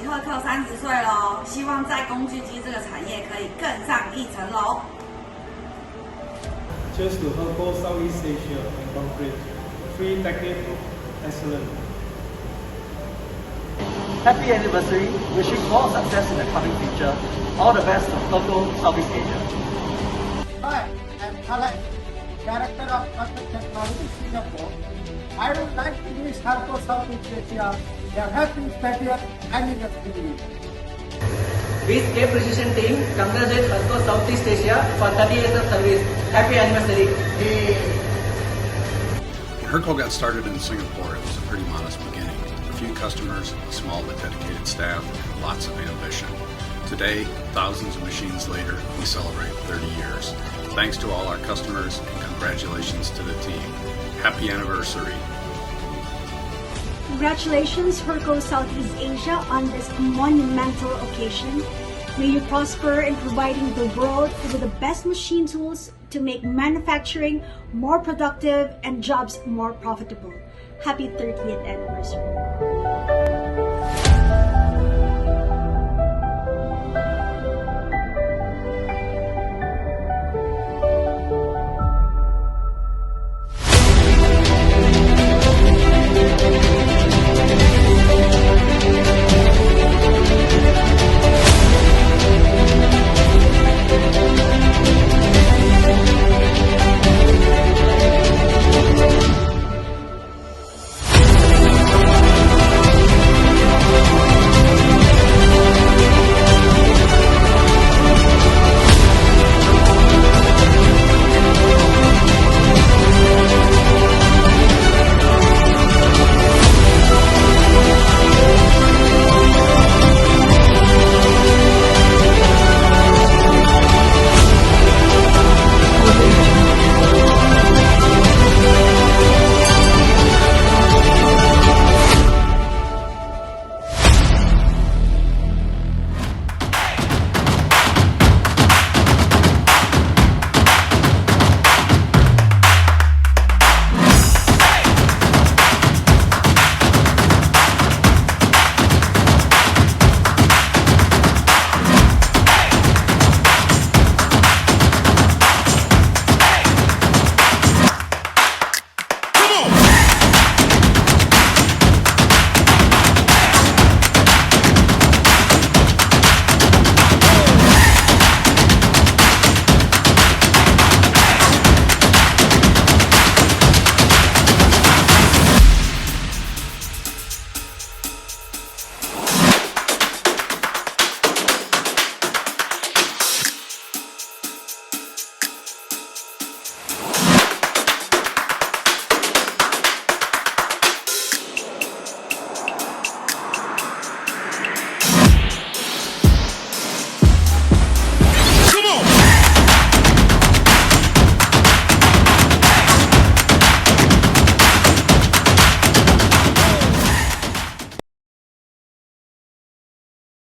赫克30岁喽，希望在工具机这个产业可以更上一层楼。Cheers to Hurco Southeast Asia and concrete. 3 decades of excellence. Happy anniversary, wishing more success in the coming future. All the best to Hurco Southeast Asia. Hi, I'm Alex, Director of Construction Technology Singapore. I would like to wish Hurco Southeast Asia a happy 30th anniversary. With K Precision team, congratulate Hurco Southeast Asia for 30 years of service. Happy anniversary. When Hurco got started in Singapore, it was a pretty modest beginning. A few customers, a small but dedicated staff, lots of ambition. Today, thousands of machines later, we celebrate 30 years. Thanks to all our customers and congratulations to the team. Happy anniversary. Congratulations, Hurco Southeast Asia, on this monumental occasion. May you prosper in providing the world with the best machine tools to make manufacturing more productive and jobs more profitable. Happy 30th anniversary.